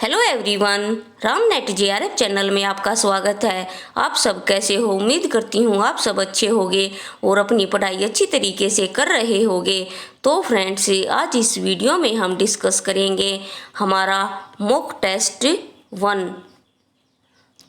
Hello everyone, Ram net JRF channel में आपका स्वागत है। आप सब कैसे हो? उम्मीद करती हूँ आप सब अच्छे होंगे और अपनी पढ़ाई अच्छी तरीके से कर रहे होंगे। तो फ्रेंड्स, आज इस वीडियो में हम डिस्कस करेंगे हमारा मॉक टेस्ट 1।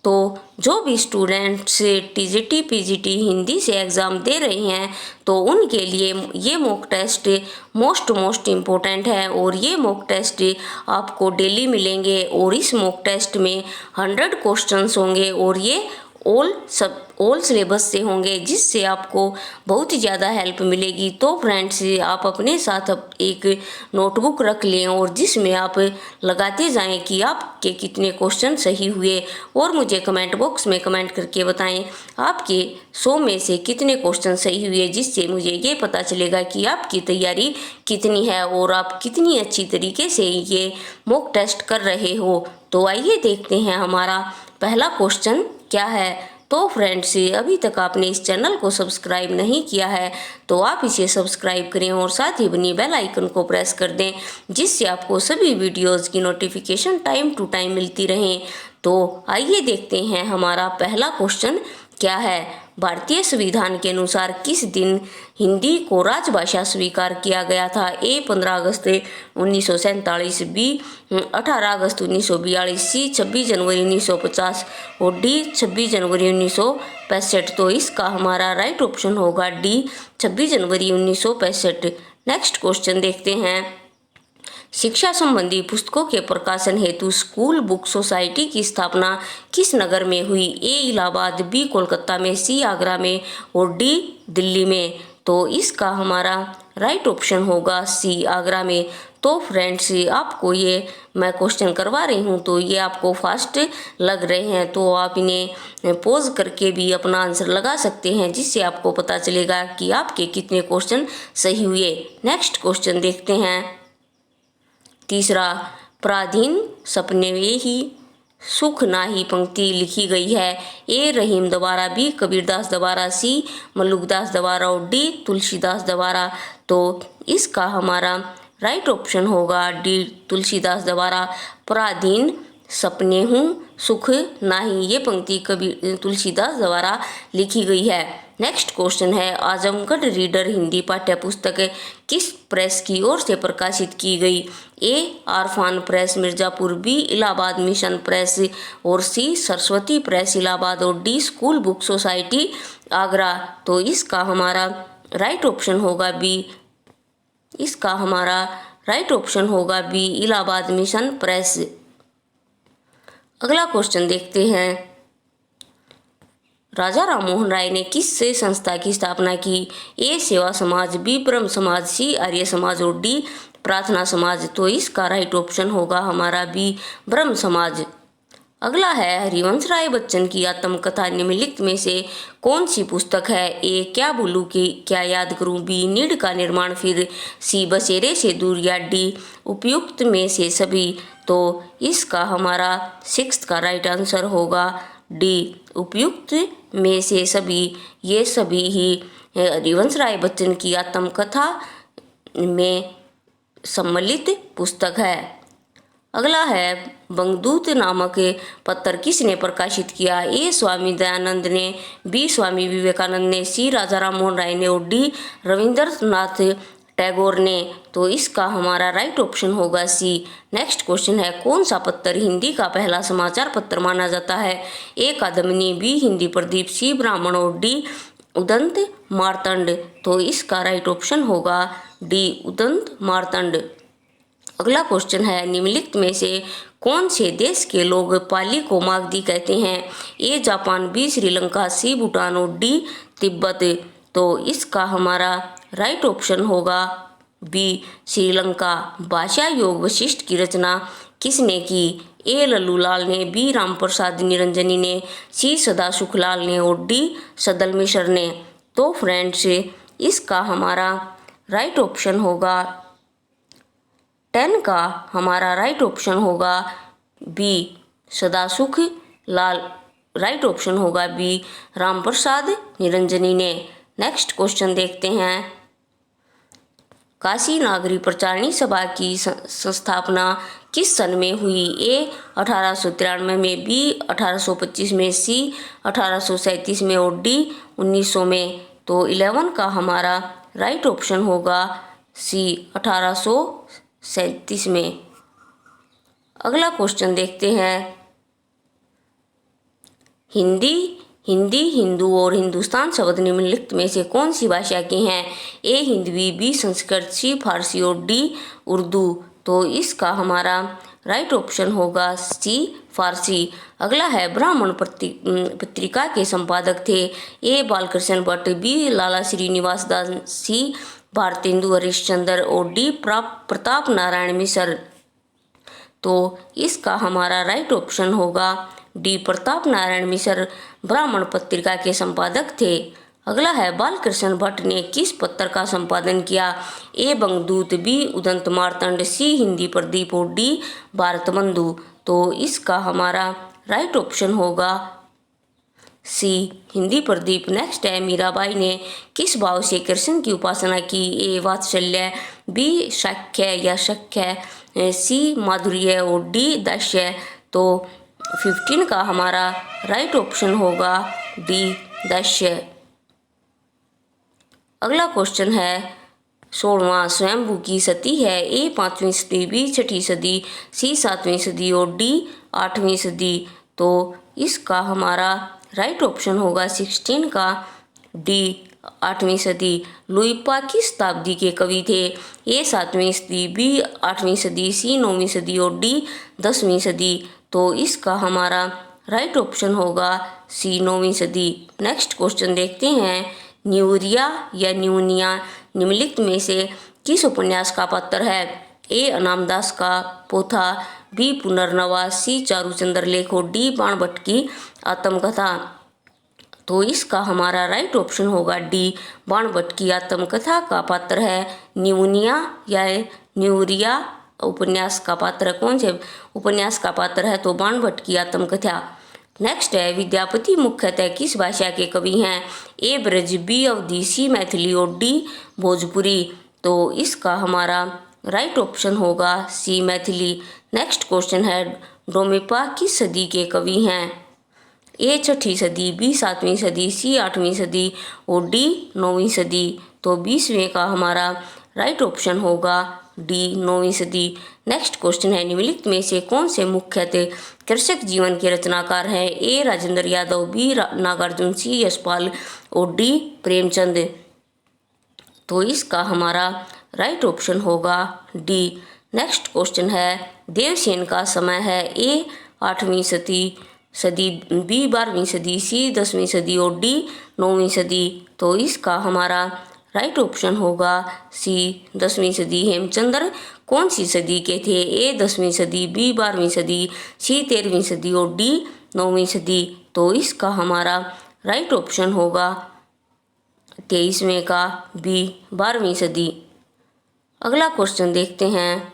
तो जो भी स्टूडेंट्स TGT PGT हिंदी से एग्ज़ाम दे रहे हैं तो उनके लिए ये मॉक टेस्ट मोस्ट इम्पोर्टेंट है और ये मॉक टेस्ट आपको डेली मिलेंगे और इस मॉक टेस्ट में 100 क्वेश्चंस होंगे और ये ऑल सिलेबस से होंगे, जिससे आपको बहुत ही ज़्यादा हेल्प मिलेगी। तो फ्रेंड्स, आप अपने साथ एक नोटबुक रख लें और जिसमें आप लगाते जाएं कि आपके कितने क्वेश्चन सही हुए और मुझे कमेंट बॉक्स में कमेंट करके बताएं आपके 100 में से कितने क्वेश्चन सही हुए, जिससे मुझे ये पता चलेगा कि आपकी तैयारी कितनी है और आप कितनी अच्छी तरीके से ये मॉक टेस्ट कर रहे हो। तो आइए देखते हैं हमारा पहला क्वेश्चन क्या है। तो फ्रेंड्स, अभी तक आपने इस चैनल को सब्सक्राइब नहीं किया है तो आप इसे सब्सक्राइब करें और साथ ही बनी बेल आइकन को प्रेस कर दें, जिससे आपको सभी वीडियोस की नोटिफिकेशन टाइम टू टाइम मिलती रहें। तो आइए देखते हैं हमारा पहला क्वेश्चन क्या है। भारतीय संविधान के अनुसार किस दिन हिंदी को राजभाषा स्वीकार किया गया था? A 15 August 1947, B 18 August 1942, C 26 जनवरी 1950 और D 26 जनवरी 1965। तो इसका हमारा राइट ऑप्शन होगा D 26 जनवरी 1965। नेक्स्ट क्वेश्चन देखते हैं। शिक्षा संबंधी पुस्तकों के प्रकाशन हेतु स्कूल बुक सोसाइटी की स्थापना किस नगर में हुई? A इलाहाबाद, B कोलकाता में, C आगरा में और D दिल्ली में। तो इसका हमारा राइट ऑप्शन होगा C आगरा में। तो फ्रेंड्स, आपको ये मैं क्वेश्चन करवा रही हूँ तो ये आपको फास्ट लग रहे हैं तो आप इन्हें पॉज करके भी अपना आंसर लगा सकते हैं, जिससे आपको पता चलेगा कि आपके कितने क्वेश्चन सही हुए। नेक्स्ट क्वेश्चन देखते हैं। तीसरा, पराधीन सपने वे ही सुख नाही पंक्ति लिखी गई है? A रहीम द्वारा, B कबीरदास द्वारा, C मल्लुकदास द्वारा और D तुलसीदास द्वारा। तो इसका हमारा राइट ऑप्शन होगा D तुलसीदास द्वारा। पराधीन सपने हूँ सुख नाही, ये पंक्ति कबीर तुलसीदास द्वारा लिखी गई है। नेक्स्ट क्वेश्चन है। आजमगढ़ रीडर हिंदी पाठ्य पुस्तक किस प्रेस की ओर से प्रकाशित की गई? A orphan press Mirzapur, B Allahabad mission press और C सरस्वती प्रेस इलाहाबाद और D school book society Agra. तो इसका हमारा राइट ऑप्शन होगा B। इसका हमारा राइट ऑप्शन होगा B इलाहाबाद मिशन प्रेस। अगला क्वेश्चन देखते हैं। राजा राममोहन राय ने किस संस्था की स्थापना की? A सेवा समाज, B ब्रह्म समाज, C आर्य समाज और D प्रार्थना समाज। तो इसका राइट ऑप्शन होगा हमारा B ब्रह्म समाज। अगला है। हरिवंश राय बच्चन की आत्मकथा निम्नलिखित में से कौन सी पुस्तक है? A क्या भूलूं कि क्या याद करूं, B नीड का निर्माण फिर, C बसेरे से दूर या D उपयुक्त में से सभी। तो इसका हमारा 6th का राइट आंसर होगा D उपयुक्त में से सभी। ये सभी ही हरिवंश राय बच्चन की आत्मकथा में सम्मिलित पुस्तक है। अगला है। बंगदूत नामक पत्र किसने प्रकाशित किया? A स्वामी दयानंद ने, B स्वामी विवेकानंद ने, C राजा राममोहन राय ने और D रविंद्रनाथ टैगोर ने। तो इसका हमारा राइट ऑप्शन होगा C। नेक्स्ट क्वेश्चन है। कौन सा पत्र हिंदी का पहला समाचार पत्र माना जाता है? A Kadambini, B Hindi Pradeep, C ब्राह्मण और D उदंत मार्तंड। तो इसका राइट ऑप्शन होगा D उदंत मार्तंड। अगला क्वेश्चन है। निम्नलिखित में से कौन से देश के लोग पाली को मागधी कहते हैं? A Japan, B Sri Lanka, C Bhutan और D तिब्बत। तो इसका हमारा राइट ऑप्शन होगा B श्रीलंका। भाषा योग वशिष्ठ की रचना किसने की? A लल्लूलाल ने, B रामप्रसाद निरंजनी ने, C सदा सुखलाल ने और D सदल मिश्र ने। तो फ्रेंड्स, इसका हमारा राइट ऑप्शन होगा 10 का हमारा राइट ऑप्शन होगा B सदासुख लाल। राइट ऑप्शन होगा B रामप्रसाद निरंजनी ने। नेक्स्ट क्वेश्चन देखते हैं। काशी नागरी प्रचारणी सभा की संस्थापना किस सन में हुई? ए 1893 में, बी 1825 में, सी 1837 में और डी 1900 में। तो 11 का हमारा राइट ऑप्शन होगा सी 1837 में। अगला क्वेश्चन देखते हैं। हिंदी, हिंदू और हिंदुस्तान शब्द निम्नलिखित में से कौन सी भाषा के हैं? ए हिंदवी, बी संस्कृत, सी फारसी और डी उर्दू। तो इसका हमारा राइट ऑप्शन होगा सी फारसी। अगला है ब्राह्मण पत्रिका के संपादक थे? ए बालकृष्ण भट्ट, बी लाला श्रीनिवास दास, सी भारतेंदु हरिश्चंद्र और डी प्रताप नारायण मिश्र। तो इसका हमारा राइट ऑप्शन होगा डी प्रताप नारायण मिश्र ब्राह्मण पत्रिका के संपादक थे। अगला है बालकृष्ण भट्ट ने किस पत्र का संपादन किया? ए बंगदूत, बी उदंत मार्तंड, सी हिंदी प्रदीप और डी भारत बंधु। तो इसका हमारा राइट ऑप्शन होगा सी हिंदी प्रदीप। नेक्स्ट है मीराबाई ने किस भाव से कृष्ण की उपासना की? ए वात्सल्य, बी शाक्य या शक्य, सी माधुर्य और डी दास्य। तो 15 का हमारा राइट ऑप्शन होगा डी दास्य। अगला क्वेश्चन है 16वां स्वयंभू की सती है? ए 5वीं सदी, बी 6ठी सदी, सी 7वीं सदी और डी 8वीं सदी। तो इसका हमारा राइट ऑप्शन होगा 16 का डी 8वीं सदी। लुइपा किस शताब्दी के कवि थे? ए 7वीं सदी, बी 8वीं सदी, सी 9वीं सदी और डी 10वीं सदी। तो इसका हमारा राइट ऑप्शन होगा सी 9वीं सदी। नेक्स्ट क्वेश्चन देखते हैं। न्यूरिया या न्यूनिया निम्नलिखित में से किस उपन्यास का पात्र है? ए अनामदास का पोथा, बी पुनर्नवा, सी चारूचंद्र लेख और डी बाणभट्ट की आत्मकथा। तो इसका हमारा राइट ऑप्शन होगा डी बाणभट्ट की आत्मकथा का पात्र है न्यूनिया या न्यूरिया उपन्यास का पात्र। कौन से उपन्यास का पात्र है? तो बाणभट्ट की आत्मकथा। नेक्स्ट है विद्यापति मुख्यतः किस भाषा के कवि हैं? ए ब्रज, बी अवधी, सी मैथिली और डी भोजपुरी। तो इसका हमारा राइट ऑप्शन होगा सी मैथिली। नेक्स्ट क्वेश्चन है डोमिपा किस सदी के कवि हैं? ए 6ठी सदी, बी 7वीं सदी, सी 8वीं सदी और डी 9वीं सदी। तो 20वें का हमारा राइट ऑप्शन होगा डी 9वीं सदी। नेक्स्ट क्वेश्चन है निम्नलिखित में से कौन से मुख्यतः कृषक जीवन के रचनाकार हैं? ए राजेंद्र यादव, बी नागार्जुन, सी यशपाल और डी प्रेमचंद। तो इसका हमारा राइट ऑप्शन होगा डी। नेक्स्ट क्वेश्चन है देवसेन का समय है? ए 8वीं सदी, बी 12वीं सदी, सी 10वीं सदी और डी 9वीं सदी। तो इसका हमारा राइट ऑप्शन होगा सी 10वीं सदी। हेमचंद्र कौन सी सदी के थे? ए 10वीं सदी, बी 12वीं सदी, सी 13वीं सदी और डी 9वीं सदी। तो इसका हमारा राइट ऑप्शन होगा 23वें का बी 12वीं सदी। अगला क्वेश्चन देखते हैं।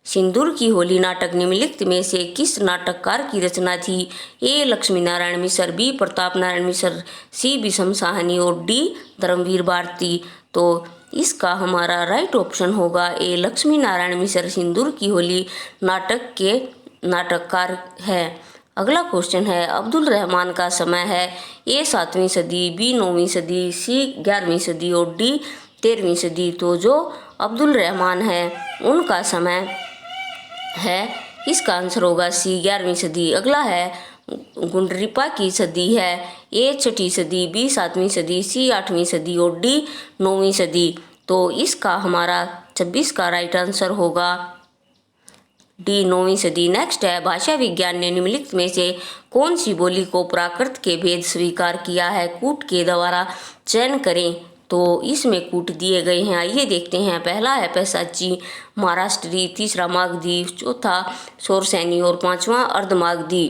सिंदूर की होली नाटक निम्नलिखित में से किस नाटककार की रचना थी? ए लक्ष्मी नारायण मिश्र, बी प्रताप नारायण मिश्र, सी विषम साहनी और डी धर्मवीर भारती। तो इसका हमारा राइट ऑप्शन होगा ए लक्ष्मी नारायण मिश्र सिंदूर की होली नाटक के नाटककार है। अगला क्वेश्चन है अब्दुल रहमान का समय है? ए 7वीं सदी, बी 9वीं सदी, सी 11वीं सदी और डी 13वीं सदी। तो जो अब्दुल रहमान है उनका समय है, इसका आंसर होगा सी 11वीं सदी। अगला है गुंडरिपा की सदी है? ए 6ठी सदी, बी 7वीं सदी, सी 8वीं सदी और डी 9वीं सदी। तो इसका हमारा 26 का राइट आंसर होगा डी 9वीं सदी। नेक्स्ट है भाषा विज्ञान ने निम्नलिखित में से कौन सी बोली को प्राकृत के भेद स्वीकार किया है? कूट के द्वारा चयन करें। तो इसमें कूट दिए गए हैं, आइए देखते हैं। पहला है पैसाची महाराष्ट्री, तीसरा मागधी, चौथा शोरसैनी और पांचवा अर्धमागधी।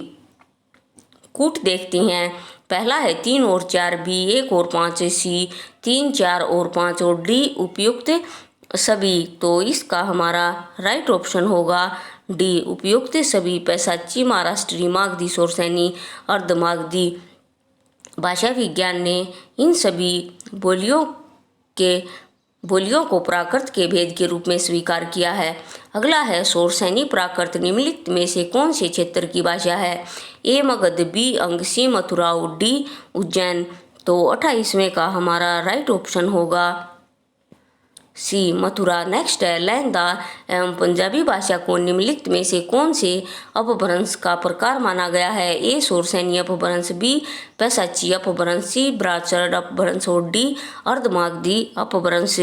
कूट देखते हैं। पहला है 3 और 4, बी 1 और 5, सी 3, 4 और 5 और डी उपयुक्त सभी। तो इसका हमारा राइट ऑप्शन होगा डी उपयुक्त सभी। पैसाची महाराष्ट्री, मागधी, शोरसैनी, अर्धमागधी। भाषा विज्ञान ने इन सभी बोलियों के बोलियों को प्राकृत के भेद के रूप में स्वीकार किया है। अगला है शौरसेनी प्राकृत निम्नलिखित में से कौन से क्षेत्र की भाषा है? ए मगध, बी अंग, सी मथुरा, डी उज्जैन। तो 28वें का हमारा राइट ऑप्शन होगा सी मथुरा। नेक्स्ट है लहंदा एवं पंजाबी भाषा को निम्नलिखित में से कौन से अपभ्रंश का प्रकार माना गया है? ए शौरसेनी अपभ्रंश, बी पैशाची अपभ्रंश, सी ब्राचर्ड अपभ्रंश और डी अर्धमागधी अपभ्रंश।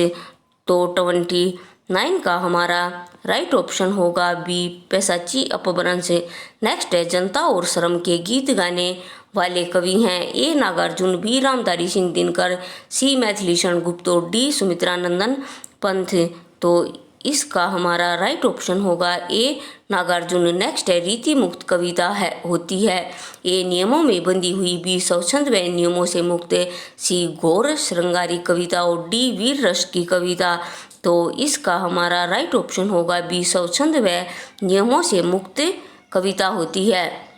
तो 29 का हमारा राइट ऑप्शन होगा बी पैशाची अपभ्रंश। नेक्स्ट है जनता और श्रम के गीत गाने वाले कवि हैं? ए नागार्जुन, बी रामधारी सिंह दिनकर, सी मैथिलीशरण गुप्त और डी सुमित्रानंदन पंथ। तो इसका हमारा राइट ऑप्शन होगा ए नागार्जुन। नेक्स्ट है रीति मुक्त कविता है होती है? ए नियमों में बंधी हुई, बी स्वच्छंद व नियमों से मुक्त, सी घोर श्रृंगारी कविता और डी वीर रस की कविता। तो इसका हमारा राइट ऑप्शन होगा बी स्वच्छंद व नियमों से मुक्त कविता होती है।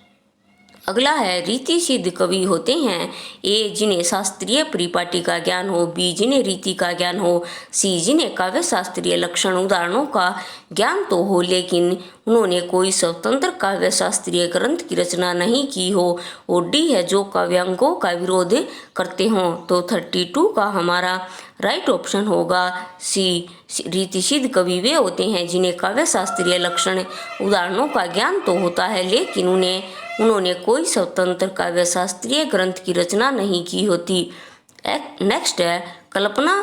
अगला है रीति सिद्ध कवि होते हैं? ए जिन्हें शास्त्रीय परिपाटी का ज्ञान हो, बी जिन्हें रीति का ज्ञान हो, सी जिन्हें काव्य शास्त्रीय लक्षण उदाहरणों का ज्ञान तो हो लेकिन उन्होंने कोई स्वतंत्र काव्य शास्त्रीय ग्रंथ की रचना नहीं की हो, और डी है जो काव्यांगों का विरोध करते हों। तो 32 का हमारा राइट ऑप्शन होगा सी रीति सिद्ध कवि वे होते हैं जिन्हें काव्य शास्त्रीय लक्षण उदाहरणों का ज्ञान तो होता है लेकिन उन्होंने कोई स्वतंत्र काव्य शास्त्रीय ग्रंथ की रचना नहीं की होती। नेक्स्ट है कल्पना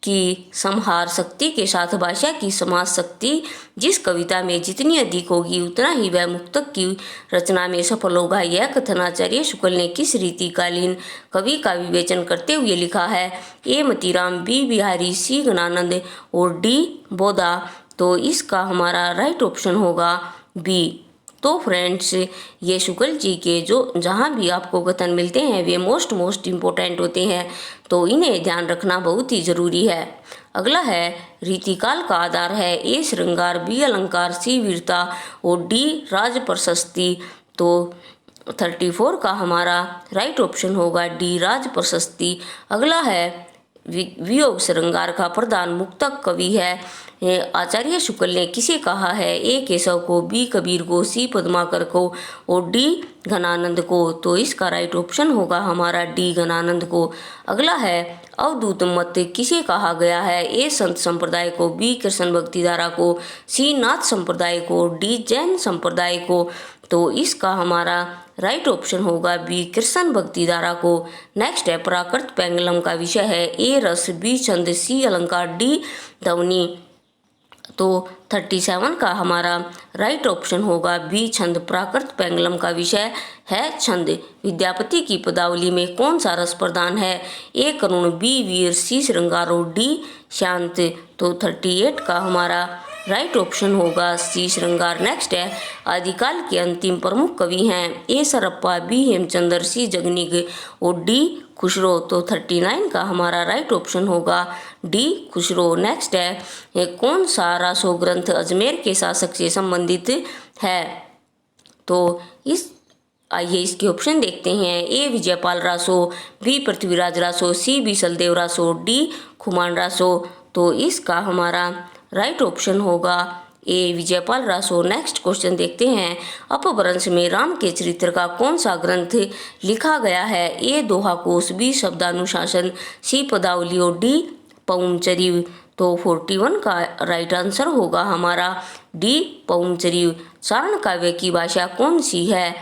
की संहार शक्ति के साथ भाषा की समाज शक्ति जिस कविता में जितनी अधिक होगी उतना ही वह मुक्तक की रचना में सफल होगा। यह कथन आचार्य शुक्ल ने किस रीतिकालीन कवि का विवेचन करते हुए लिखा है? ए मतीराम, बी बिहारी, सी गणानंद और डी बोधा। तो इसका हमारा राइट ऑप्शन होगा बी। तो फ्रेंड्स ये शुक्ल जी के जो जहाँ भी आपको कथन मिलते हैं वे मोस्ट इम्पोर्टेंट होते हैं, तो इन्हें ध्यान रखना बहुत ही ज़रूरी है। अगला है रीतिकाल का आधार है? ए श्रृंगार, बी अलंकार, सी वीरता और डी राज प्रशस्ति। तो 34 का हमारा राइट ऑप्शन होगा डी राज प्रशस्ति। अगला है वियोग श्रृंगार का प्रधान मुक्तक कवि है? आचार्य शुक्ल ने किसे कहा है? ए केशव को, बी कबीर को, सी पद्माकर को और डी घनानंद को। तो इसका राइट ऑप्शन होगा हमारा डी घनानंद को। अगला है अवधूत मत किसे कहा गया है? ए संत संप्रदाय को, बी कृष्ण भक्ति धारा को, सी नाथ संप्रदाय को, डी जैन संप्रदाय को। तो इसका हमारा राइट ऑप्शन होगा बी कृष्ण भक्ति धारा को। नेक्स्ट है प्राकृत पेंगलम का विषय है? ए रस, बी छंद, सी अलंकार, डी ध्वनि। तो 37 का हमारा राइट ऑप्शन होगा बी छंद। प्राकृत पेंगलम का विषय है छंद। विद्यापति की पदावली में कौन सा रस प्रधान है? ए करुण, बी वीर, सी श्रृंगार और डी शांत। तो 38 का हमारा राइट ऑप्शन होगा सी श्रृंगार। नेक्स्ट है आदिकाल के अंतिम प्रमुख कवि हैं? ए सरप्पा, बी हेमचंद्र, सी जगनिग और डी खुसरो। तो 39 का हमारा राइट ऑप्शन होगा डी खुसरो। नेक्स्ट है कौन सा रासो ग्रंथ अजमेर के शासक से संबंधित है? तो आइए इसके ऑप्शन देखते हैं। ए विजयपाल रासो, बी पृथ्वीराज रासो, सी बीसलदेव रासो, डी खुमान रासो। तो इसका हमारा राइट ऑप्शन होगा ए विजयपाल रासो। नेक्स्ट क्वेश्चन देखते हैं अपभ्रंश में राम के चरित्र का कौन सा ग्रंथ लिखा गया है? ए दोहा कोश, बी शब्दानुशासन, सी पदावली और डी पौमचरिव। तो 41 का राइट आंसर होगा हमारा डी पौमचरिव। चारण काव्य की भाषा कौन सी है?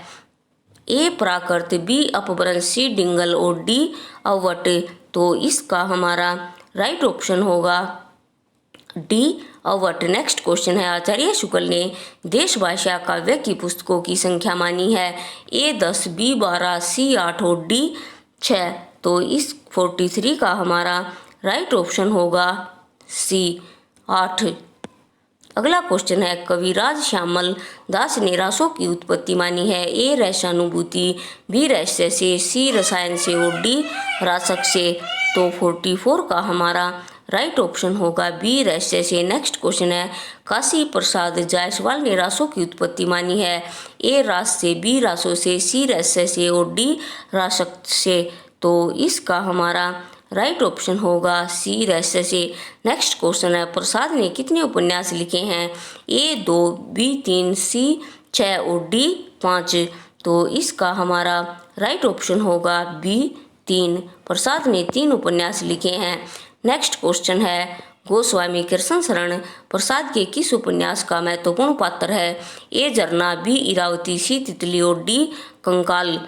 ए प्राकृत, बी अपभ्रंश, सी डिंगल और डी अवट। तो इसका हमारा राइट ऑप्शन होगा डी अवट। नेक्स्ट क्वेश्चन है आचार्य शुक्ल ने देश भाषा काव्य की पुस्तकों की संख्या मानी है? ए 10, बी 12, सी 8 और डी 6। तो इस 43 का हमारा राइट ऑप्शन होगा सी 8। अगला क्वेश्चन है कविराज श्यामल दास ने रासों की उत्पत्ति मानी है? ए रसानुभूति, बी रहस्य से, सी रसायन से और डी रासक से। तो 44 का हमारा राइट ऑप्शन होगा बी रहस्य से। नेक्स्ट क्वेश्चन है काशी प्रसाद जायसवाल ने रासों की उत्पत्ति मानी है? ए रास से, बी रासों से, सी रहस्य से और डी रासक से। तो इसका हमारा राइट ऑप्शन होगा सी रहस्य से। नेक्स्ट क्वेश्चन है, प्रसाद ने कितने उपन्यास लिखे हैं? ए 2, बी 3, सी 6 और डी 5। तो इसका हमारा राइट ऑप्शन होगा बी 3। प्रसाद ने 3 उपन्यास लिखे हैं। नेक्स्ट क्वेश्चन है, गोस्वामी कृष्ण शरण प्रसाद के किस उपन्यास का महत्वपूर्ण पात्र है? ए झरना, बी इरावती, सी तितली और डी कंकाल।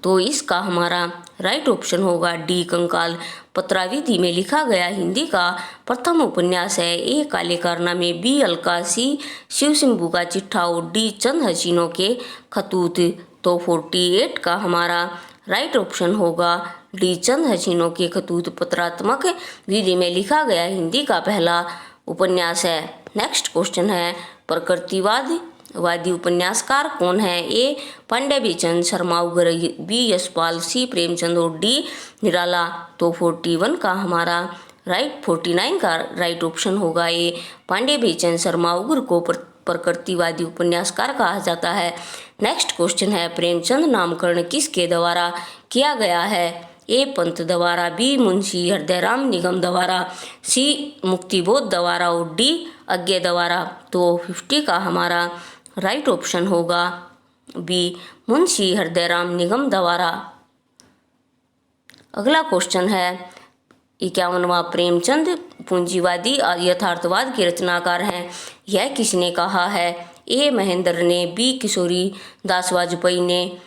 तो इसका हमारा राइट ऑप्शन होगा डी कंकाल। पत्राविधि में लिखा गया हिंदी का प्रथम उपन्यास है। ए काले कारनामे, बी अलका, सी शिव शंभू का चिट्ठा और डी चंद हसीनों के खतूत। तो 48 का हमारा राइट ऑप्शन होगा डी चंद हसीनों के खतूत पत्रात्मक विधि में लिखा गया हिंदी का पहला उपन्यास है। नेक्स्ट क्वेश्चन है, प्रकृतिवादी उपन्यासकार कौन है? ए पांड्या बीचन शर्मा उगर, बी यशपाल, सी प्रेमचंद और डी निराला। तो 41 का हमारा 49 का राइट ऑप्शन होगा ए पांड्या बीचन शर्मा उगर को प्रकृतिवादी उपन्यासकार कहा जाता है। नेक्स्ट क्वेश्चन है, प्रेमचंद नामकरण किसके द्वारा किया गया है? ए पंत द्वारा, बी मुंशी हृदयराम निगम द्वारा, सी मुक्तिबोध द्वारा और डी अज्ञे द्वारा। तो 50 का हमारा राइट ऑप्शन होगा बी मुंशी हृदयराम निगम द्वारा। अगला क्वेश्चन है 51वां, प्रेमचंद पूंजीवादी यथार्थवाद के रचनाकार हैं, यह किसने कहा है? ए महेंद्र ने, बी किशोरी दास वाजपेयी ने,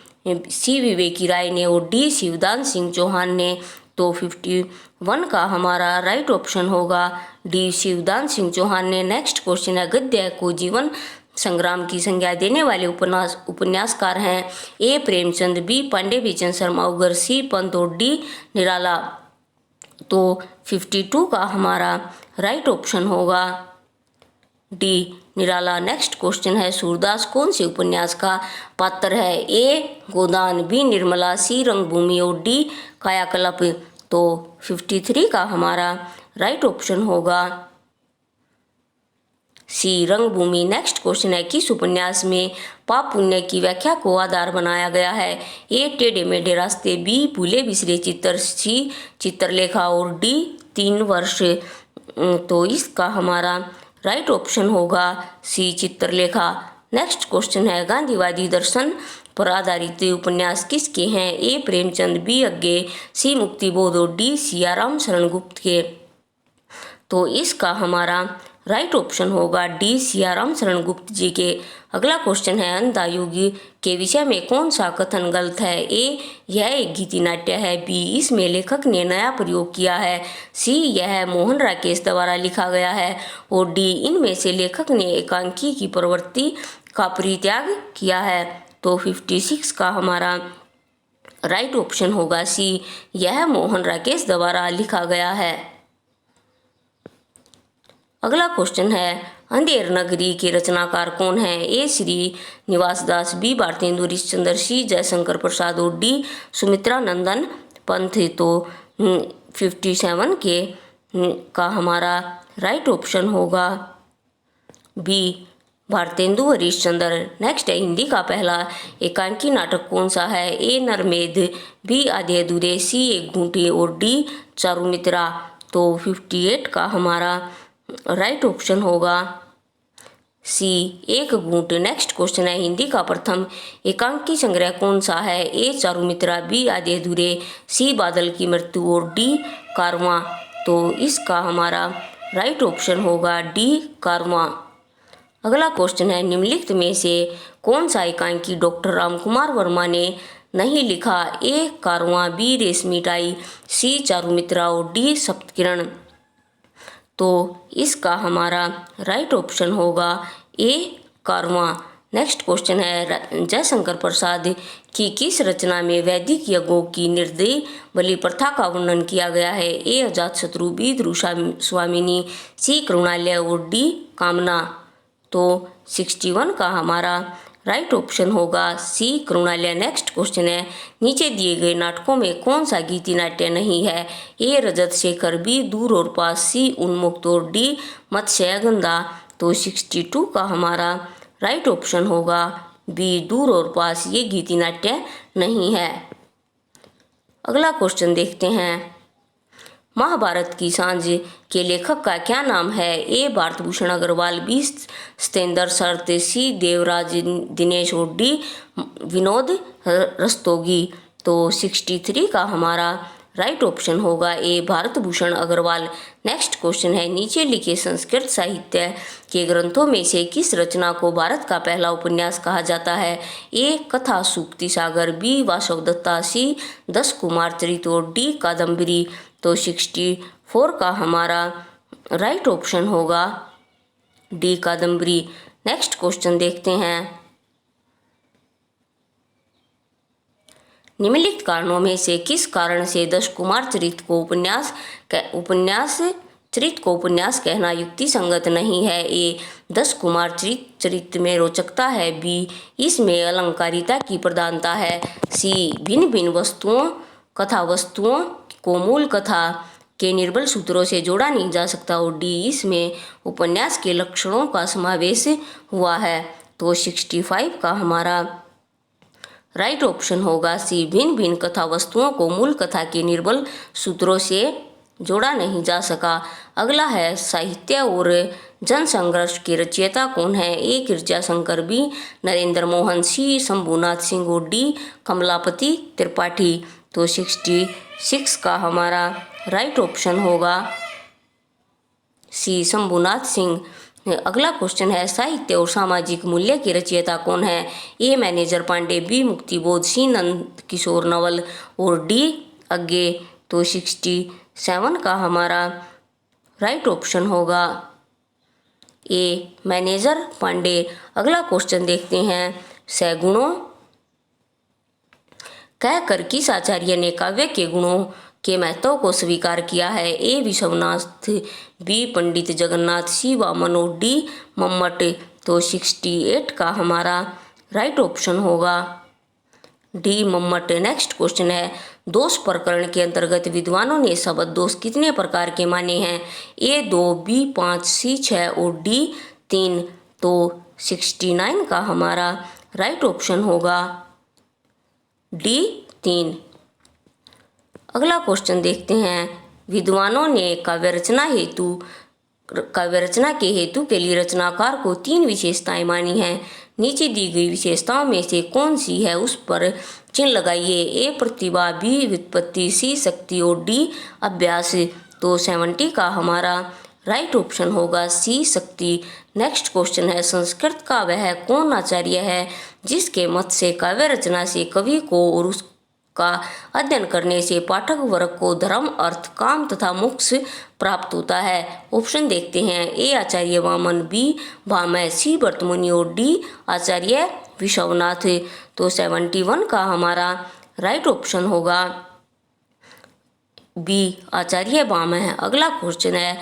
सी विवेकी राय ने और डी शिवदान सिंह चौहान ने। तो 51 का हमारा राइट ऑप्शन होगा डी शिवदान सिंह चौहान ने। नेक्स्ट क्वेश्चन है, गद्य को जीवन संग्राम की संज्ञा देने वाले उपन्यासकार हैं। ए प्रेमचंद, बी पांडे बीचन शर्मा उगर, सी पंत और डी निराला। तो 52 का हमारा राइट ऑप्शन होगा डी निराला। नेक्स्ट क्वेश्चन है, सूरदास कौन से उपन्यास का पात्र है? ए गोदान, बी निर्मला, सी रंगभूमि और डी कायाकल्प। तो 53 का हमारा राइट ऑप्शन होगा सी रंगभूमि। नेक्स्ट क्वेश्चन है, किस उपन्यास में पाप पुण्य की व्याख्या को आधार बनाया गया है? ए टेढ़े मेढ़े रास्ते, बी भूले बिसरे चित्र, सी चित्रलेखा और डी 3 वर्ष। तो इसका हमारा राइट ऑप्शन होगा सी चित्रलेखा। नेक्स्ट क्वेश्चन है, गांधीवादी दर्शन पर आधारित उपन्यास किसके हैं? ए प्रेमचंद, बी अज्ञे, सी मुक्तिबोध और डी सियाराम शरण गुप्त के। तो इसका हमारा राइट ऑप्शन होगा डी सियाराम शरण गुप्त जी के। अगला क्वेश्चन है, अंधायुग के विषय में कौन सा कथन गलत है? ए यह एक गीति नाट्य है, बी इसमें लेखक ने नया प्रयोग किया है, सी यह मोहन राकेश द्वारा लिखा गया है और डी इनमें से लेखक ने एकांकी की प्रवृत्ति का परित्याग किया है। तो 56 का हमारा राइट ऑप्शन होगा सी यह मोहन राकेश द्वारा लिखा गया है। अगला क्वेश्चन है, अंधेर नगरी के रचनाकार कौन है? ए श्री निवास दास, बी भारतेंदु हरिश्चंद्र, सी जयशंकर प्रसाद और डी सुमित्रा नंदन पंथ। तो 57 के का हमारा राइट ऑप्शन होगा बी भारतेंदु हरिश्चंद्र। नेक्स्ट है, हिंदी का पहला एकांकी नाटक कौन सा है? ए नरमेध, बी आधे अधूरे, सी एक घूंटे और डी चारुमित्रा। तो 58 का हमारा राइट ऑप्शन होगा सी एक घूंट। नेक्स्ट क्वेश्चन है, हिंदी का प्रथम एकांकी संग्रह कौन सा है? ए चारुमित्रा, बी आधे अधूरे, सी बादल की मृत्यु और डी कारवां। तो इसका हमारा राइट ऑप्शन होगा डी कारवां। अगला क्वेश्चन है, निम्नलिखित में से कौन सा एकांकी डॉक्टर रामकुमार वर्मा ने नहीं लिखा? ए कारवां, बी रेशमी टाई, सी चारुमित्रा और डी सप्तकिरण। तो इसका हमारा राइट ऑप्शन होगा ए कारवां। नेक्स्ट क्वेश्चन है, जयशंकर प्रसाद की किस रचना में वैदिक यज्ञों की निर्दयी बलि प्रथा का वर्णन किया गया है? ए अजातशत्रु, बी ध्रुसा स्वामिनी, सी कृणालय और डी कामना। तो 61 का हमारा राइट ऑप्शन होगा सी कृणालय। नेक्स्ट क्वेश्चन है, नीचे दिए गए नाटकों में कौन सा गीति नाट्य नहीं है? ए रजत शेखर, बी दूर और पास, सी उन्मुक्त और डी मत्स्यगंधा। तो 62 का हमारा राइट ऑप्शन होगा बी दूर और पास, ये गीति नाट्य नहीं है। अगला क्वेश्चन देखते हैं, महाभारत की सांझ के लेखक का क्या नाम है? ए भारतभूषण अग्रवाल, बी सत्येंद्र शर्त, सी देवराज दिनेश और डी विनोद रस्तोगी। तो 63 का हमारा राइट ऑप्शन होगा ए भारतभूषण अग्रवाल। नेक्स्ट क्वेश्चन है, नीचे लिखे संस्कृत साहित्य के ग्रंथों में से किस रचना को भारत का पहला उपन्यास कहा जाता है? ए कथा सूक्ति सागर, बी वासवदत्ता, सी 10 कुमार चरित और डी कादम्बरी। तो 64 का हमारा राइट ऑप्शन होगा डी कादम्बरी। नेक्स्ट क्वेश्चन देखते हैं, निम्नलिखित कारणों में से किस कारण से 10 कुमार चरित को उपन्यास कहना युक्ति संगत नहीं है? ए 10 कुमार चरित में रोचकता है, बी इसमें अलंकारिता की प्रधानता है, सी भिन्न भिन्न कथा वस्तुओं को मूल कथा के निर्बल सूत्रों से जोड़ा नहीं जा सकता और डी इसमें उपन्यास के लक्षणों का समावेश हुआ है। तो 65 का हमारा राइट ऑप्शन होगा सी भिन्न भिन्न कथा वस्तुओं को मूल कथा के निर्बल सूत्रों से जोड़ा नहीं जा सका। अगला है, साहित्य और जन संघर्ष के रचयिता कौन है? ए गिरजा शंकर, बी नरेंद्र मोहन, सी शंभुनाथ सिंह और डी कमलापति त्रिपाठी। तो 66 का हमारा राइट ऑप्शन होगा सी शंभुनाथ सिंह। अगला क्वेश्चन है, साहित्य और सामाजिक मूल्य के रचयिता कौन है? A manager Pandey, B Muktibodh, सी नंद किशोर नवल और डी अज्ञे। तो 67 का हमारा राइट ऑप्शन होगा ए मैनेजर पांडे। अगला क्वेश्चन देखते हैं, सगुणों कहकर किस आचार्य ने काव्य के गुणों के महत्व को स्वीकार किया है? ए विश्वनाथ, बी पंडित जगन्नाथ, सी वामन और डी मम्मट। तो 68 का हमारा राइट ऑप्शन होगा डी मम्मट। नेक्स्ट क्वेश्चन है, दोष प्रकरण के अंतर्गत विद्वानों ने शब्द दोष कितने प्रकार के माने हैं? ए 2, बी 5, सी 6 और डी 3। तो 69 का हमारा राइट ऑप्शन होगा डी 3। अगला क्वेश्चन देखते हैं, विद्वानों ने काव्य रचना के हेतु के लिए रचनाकार को 3 विशेषताएं मानी हैं। नीचे दी गई विशेषताओं में से कौन सी है उस पर चिन्ह लगाइए। ए प्रतिभा, बी व्युत्पत्ति, सी शक्ति और डी अभ्यास। तो 70 का हमारा राइट ऑप्शन होगा सी शक्ति। नेक्स्ट क्वेश्चन है, संस्कृत का वह कौन आचार्य है जिसके मत से काव्य रचना से कवि को और उसका अध्ययन करने से पाठक वर्ग को धर्म, अर्थ, काम तथा मोक्ष प्राप्त होता है? ऑप्शन देखते हैं, ए आचार्य वामन, बी भामह, सी भर्तमुनि और डी आचार्य विश्वनाथ। तो 71 का हमारा राइट ऑप्शन होगा बी आचार्य भामह। अगला क्वेश्चन है,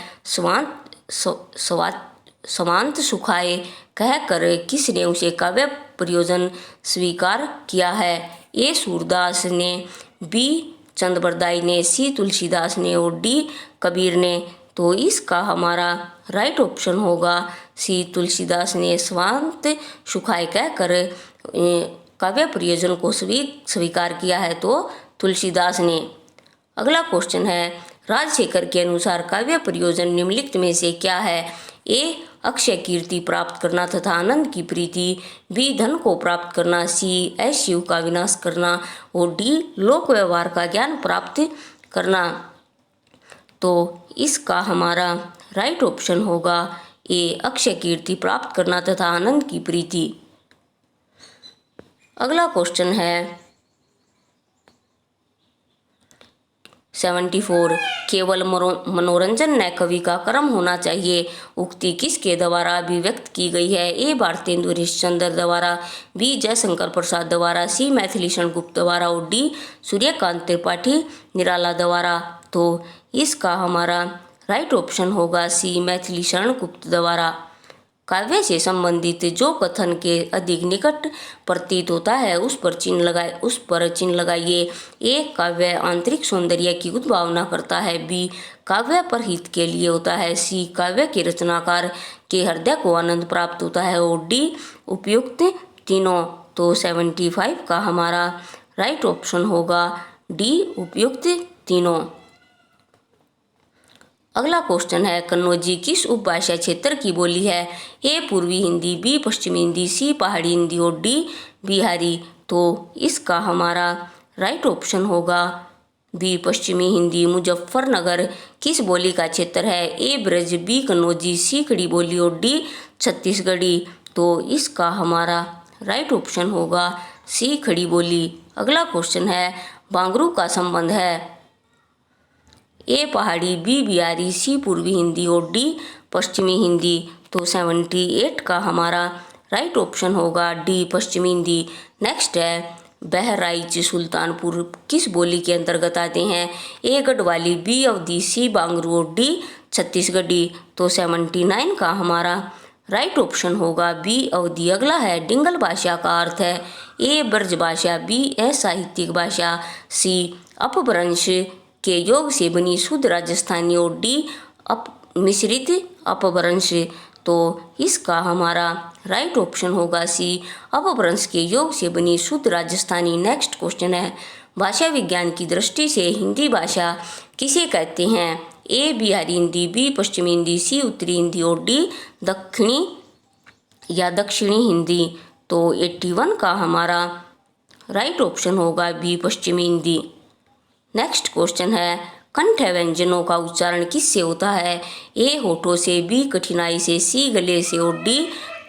स्वांत सुखाए कहकर किसने उसे काव्य प्रयोजन स्वीकार किया है? ए सूरदास ने, बी चंद्रबरदाई ने, सी तुलसीदास ने और डी कबीर ने। तो इसका हमारा राइट ऑप्शन होगा सी तुलसीदास ने स्वांत सुखाए कहकर काव्य प्रयोजन को स्वीकार किया है, तो तुलसीदास ने। अगला क्वेश्चन है, राजशेखर के अनुसार काव्य प्रयोजन निम्नलिखित में से क्या है? ए अक्षय कीर्ति प्राप्त करना तथा आनंद की प्रीति, बी धन को प्राप्त करना, सी ऐश्वर्य का विनाश करना और डी लोक व्यवहार का ज्ञान प्राप्त करना। तो इसका हमारा राइट ऑप्शन होगा ए अक्षय कीर्ति प्राप्त करना तथा आनंद की प्रीति। अगला क्वेश्चन है 74, केवल मनोरंजन न कवि का कर्म होना चाहिए उक्ति किसके द्वारा अभिव्यक्त की गई है? ए भारतेंदु हरिश्चंद्र द्वारा, बी जयशंकर प्रसाद द्वारा, सी मैथिली शरण गुप्त द्वारा और डी सूर्यकांत त्रिपाठी निराला द्वारा। तो इसका हमारा राइट ऑप्शन होगा सी मैथिली शरण गुप्त द्वारा। काव्य से संबंधित जो कथन के अधिक निकट प्रतीत होता है उस पर चिन्ह लगाइए। ए काव्य आंतरिक सौंदर्य की उद्भावना करता है, बी काव्य परहित के लिए होता है, सी काव्य के रचनाकार के हृदय को आनंद प्राप्त होता है और डी उपयुक्त तीनों। तो 75 का हमारा राइट ऑप्शन होगा डी उपयुक्त तीनों। अगला क्वेश्चन है कन्नौजी किस उपभाषा क्षेत्र की बोली है? ए पूर्वी हिंदी, बी पश्चिमी हिंदी, सी पहाड़ी हिंदी और डी बिहारी। तो इसका हमारा राइट ऑप्शन होगा बी पश्चिमी हिंदी। मुजफ्फरनगर किस बोली का क्षेत्र है? ए ब्रज, बी कन्नौजी, सी खड़ी बोली और डी छत्तीसगढ़ी। तो इसका हमारा राइट ऑप्शन होगा सी खड़ी बोली। अगला क्वेश्चन है बांगरू का संबंध है ए पहाड़ी, बी बिहारी, सी पूर्वी हिंदी और डी पश्चिमी हिंदी। तो 78 का हमारा राइट ऑप्शन होगा डी पश्चिमी हिंदी। नेक्स्ट है बहराइच सुल्तानपुर किस बोली के अंतर्गत आते हैं? ए गढ़वाली, बी अवधी, सी बांगरू और डी छत्तीसगढ़ी। तो 79 का हमारा राइट ऑप्शन होगा बी अवधी। अगला है डिंगल भाषा का अर्थ है ए ब्रज भाषा, बी असाहित्यिक भाषा, सी अपभ्रंश के योग से बनी शुद्ध राजस्थानी और डी मिश्रित अपभ्रंश। तो इसका हमारा राइट ऑप्शन होगा सी अपभ्रंश के योग से बनी शुद्ध राजस्थानी। नेक्स्ट क्वेश्चन है भाषा विज्ञान की दृष्टि से हिंदी भाषा किसे कहते हैं? ए बिहारी हिंदी, बी पश्चिमी हिंदी, सी उत्तरी हिंदी और डी दक्षिणी या दक्षिणी हिंदी। तो 81 का हमारा राइट ऑप्शन होगा बी पश्चिमी हिंदी। नेक्स्ट क्वेश्चन है कंठ व्यंजनों का उच्चारण किससे होता है? ए होठों से, बी कठिनाई से, सी गले से और डी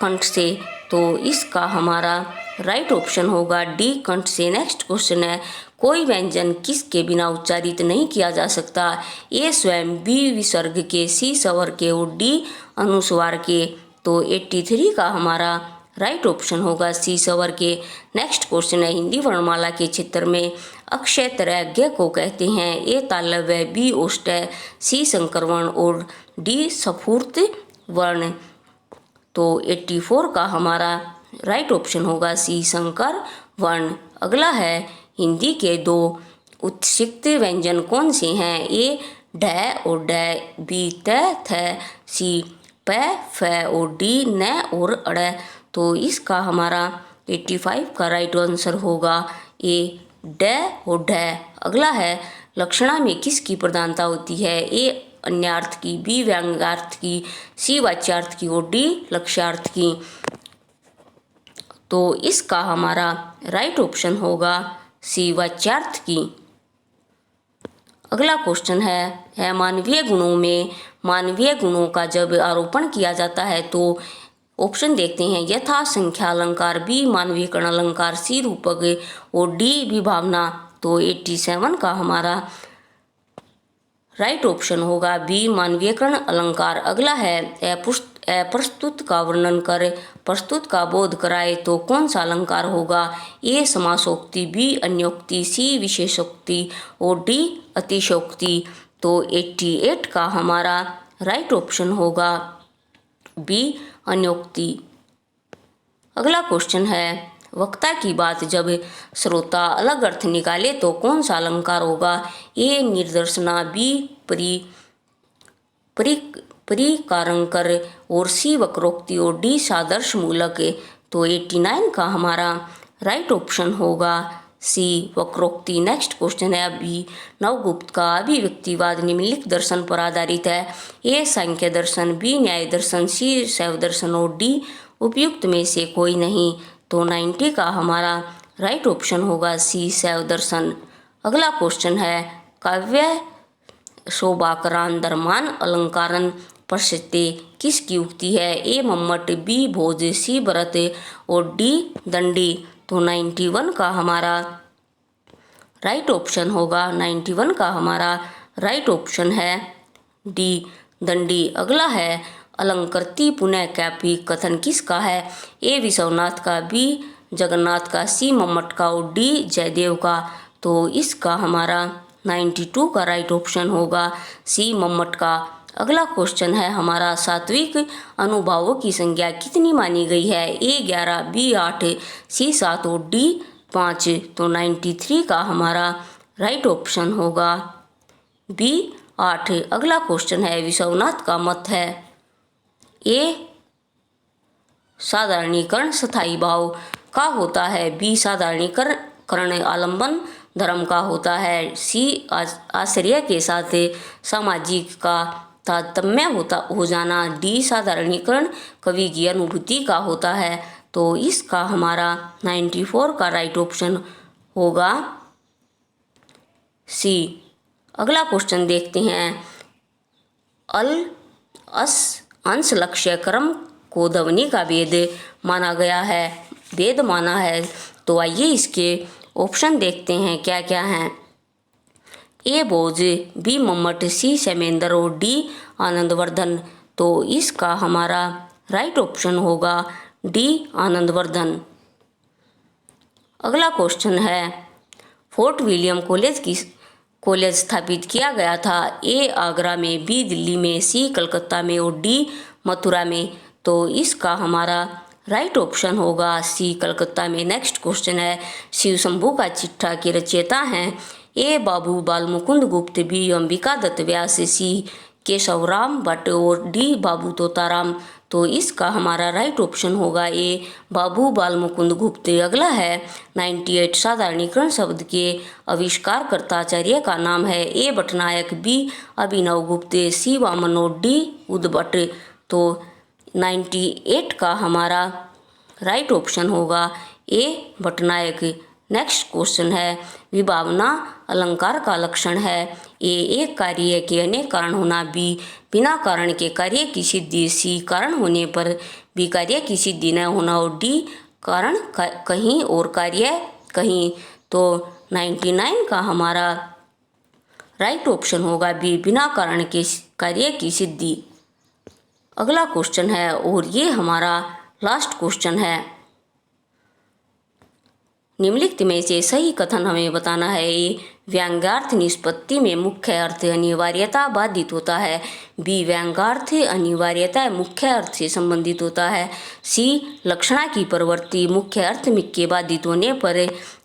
कंठ से। तो इसका हमारा राइट ऑप्शन होगा डी कंठ से। नेक्स्ट क्वेश्चन है कोई व्यंजन किसके बिना उच्चारित नहीं किया जा सकता? ए स्वयं, बी विसर्ग के, सी स्वर के और डी अनुस्वार के। तो 83 का हमारा राइट ऑप्शन होगा सी स्वर के। नेक्स्ट क्वेश्चन है हिंदी वर्णमाला के क्षेत्र में अक्षय त्रैज्ञ को कहते हैं? ए तालव्य, बी ओष्ठ्य, सी संकर वर्ण और डी स्फूर्त वर्ण। तो 84 का हमारा राइट ऑप्शन होगा सी संकर वर्ण। अगला है हिंदी के दो उत्सिक्त व्यंजन कौन से हैं? ए ढ और ड, बी त थ, सी प फ और डी न और अड़। तो इसका हमारा 85 का राइट आंसर होगा ए ड और ढ। अगला है लक्षणा में किसकी प्रधानता होती है? ए अन्यार्थ की, बी व्यंग्यार्थ की, सी वाच्यार्थ की और डी लक्ष्यार्थ की। तो इसका हमारा राइट ऑप्शन होगा सी वाच्यार्थ की। अगला क्वेश्चन है मानवीय गुणों में मानवीय गुणों का जब आरोपण किया जाता है तो ऑप्शन देखते हैं यथा संख्या अलंकार, बी मानवीकरण अलंकार, सी रूपक और डी विभावना। तो 87 का हमारा राइट ऑप्शन होगा बी मानवीकरण अलंकार। अगला है अप्रस्तुत का वर्णन कर प्रस्तुत का बोध कराए तो कौन सा अलंकार होगा? ए समासोक्ति, बी अन्योक्ति, सी विशेषोक्ति और डी अतिशोक्ति। तो 88 का हमारा राइट ऑप्शन होगा बी अन्योक्ति। अगला क्वेश्चन है वक्ता की बात जब श्रोता अलग अर्थ निकाले तो कौन सा अलंकार होगा? ए निर्दर्शना, बी परिकारंकर और सी वक्रोक्ति और डी सादर्श मूलक। तो 89 का हमारा राइट ऑप्शन होगा सी वक्रोक्ति। नेक्स्ट क्वेश्चन है अभी नवगुप्त का अभिव्यक्तिवाद निम्नलिखित दर्शन पर आधारित है? ए सांख्य दर्शन, बी न्याय दर्शन, सी शैव दर्शन और डी उपयुक्त में से कोई नहीं। तो 90 का हमारा राइट ऑप्शन होगा सी शैव दर्शन। अगला क्वेश्चन है काव्य शोभाकरान दरमान अलंकारन प्रसिद्धि किसकी उक्ति है? ए मम्मट, बी भोज, सी भरत और डी दंडी। तो 91 का हमारा राइट ऑप्शन होगा 91 का हमारा राइट ऑप्शन है डी दंडी। अगला है अलंकृति पुनः कैपी कथन किसका है? ए विश्वनाथ का, बी जगन्नाथ का, सी मम्मट का और डी जयदेव का। तो इसका हमारा 92 का राइट ऑप्शन होगा सी मम्मट का। अगला क्वेश्चन है हमारा सात्विक अनुभावों की संख्या कितनी मानी गई है? ए 11, बी 8, सी 7 और डी 5। तो 93 का हमारा राइट ऑप्शन होगा बी 8। अगला क्वेश्चन है विश्वनाथ का मत है ए साधारणीकरण स्थायी भाव का होता है, बी साधारणीकरण आलंबन धर्म का होता है, सी आश्चर्य के साथ सामाजिक का तारतम्य हो जाना। डी साधारणीकरण कवि की अनुभूति का होता है। तो इसका हमारा 94 का राइट ऑप्शन होगा सी। अगला क्वेश्चन देखते हैं। अंश लक्ष्य क्रम को ध्वनि का वेद माना गया है, वेद माना है। तो आइए इसके ऑप्शन देखते हैं क्या क्या हैं। ए बोझ, बी मम्मट, सी सेमेंदर और डी आनंदवर्धन। तो इसका हमारा राइट ऑप्शन होगा डी आनंदवर्धन। अगला क्वेश्चन है। फोर्ट विलियम कॉलेज स्थापित किया गया था। ए आगरा में, बी दिल्ली में, सी कलकत्ता में और डी मथुरा में। तो इसका हमारा राइट ऑप्शन होगा सी कलकत्ता में। नेक्स्ट क्वेश्चन है। शिव शंभू का चिट्ठा के रचयिता हैं। ए बाबू बालमुकुंद गुप्त, बी अंबिका दत्त व्यास, सी केशवराम भट्ट और डी बाबू तोताराम। तो इसका हमारा राइट ऑप्शन होगा ए बाबू बालमुकुंद गुप्त। अगला है 98 साधारणीकरण शब्द के आविष्कारकर्ता आचार्य का नाम है। ए भट्टनायक, बी अभिनव गुप्त, सी वामन और डी उद्भट। तो 98 का हमारा राइट ऑप्शन होगा ए भट्टनायक। नेक्स्ट क्वेश्चन है। विभावना अलंकार का लक्षण है। ए एक कार्य के अनेक कारण होना, बी बिना कारण के कार्य की सिद्धि, सी कारण होने पर भी कार्य की सिद्धि न होना और डी कारण कहीं और कार्य कहीं। तो 99 का हमारा राइट ऑप्शन होगा बी बिना कारण के कार्य की सिद्धि। अगला क्वेश्चन है और ये हमारा लास्ट क्वेश्चन है। निम्नलिखित में से सही कथन हमें बताना है। ए व्यंग्यार्थ निष्पत्ति में मुख्य अर्थ अनिवार्यता बाधित होता है, बी व्यंग्यार्थ अनिवार्यता मुख्य अर्थ से संबंधित होता है, सी लक्षणा की प्रवृत्ति मुख्य अर्थ के बाधित होने पर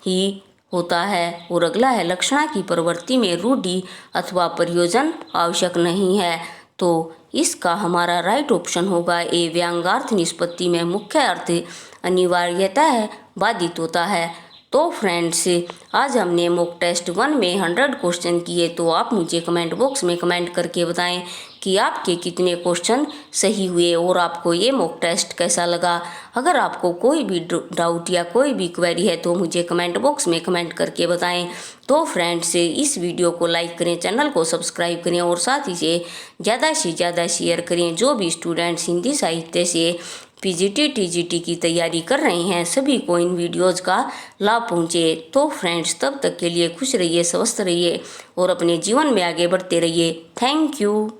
ही होता है और अगला है लक्षणा की प्रवृत्ति में रूढ़ि अथवा प्रयोजन आवश्यक नहीं है। तो इसका हमारा राइट ऑप्शन होगा ए व्यंग्यार्थ निष्पत्ति में मुख्य अर्थ अनिवार्यता बाधित होता है। तो फ्रेंड्स, आज हमने मॉक टेस्ट 1 में 100 क्वेश्चन किए। तो आप मुझे कमेंट बॉक्स में कमेंट करके बताएं कि आपके कितने क्वेश्चन सही हुए और आपको ये मॉक टेस्ट कैसा लगा। अगर आपको कोई भी डाउट या कोई भी क्वेरी है तो मुझे कमेंट बॉक्स में कमेंट करके बताएं। तो फ्रेंड्स, इस वीडियो को लाइक करें, चैनल को सब्सक्राइब करें और साथ ही से ज़्यादा शेयर करें। जो भी स्टूडेंट्स हिंदी साहित्य से पीजीटी टीजीटी की तैयारी कर रहे हैं सभी को इन वीडियोज़ का लाभ पहुँचे। तो फ्रेंड्स, तब तक के लिए खुश रहिए, स्वस्थ रहिए और अपने जीवन में आगे बढ़ते रहिए। Thank you.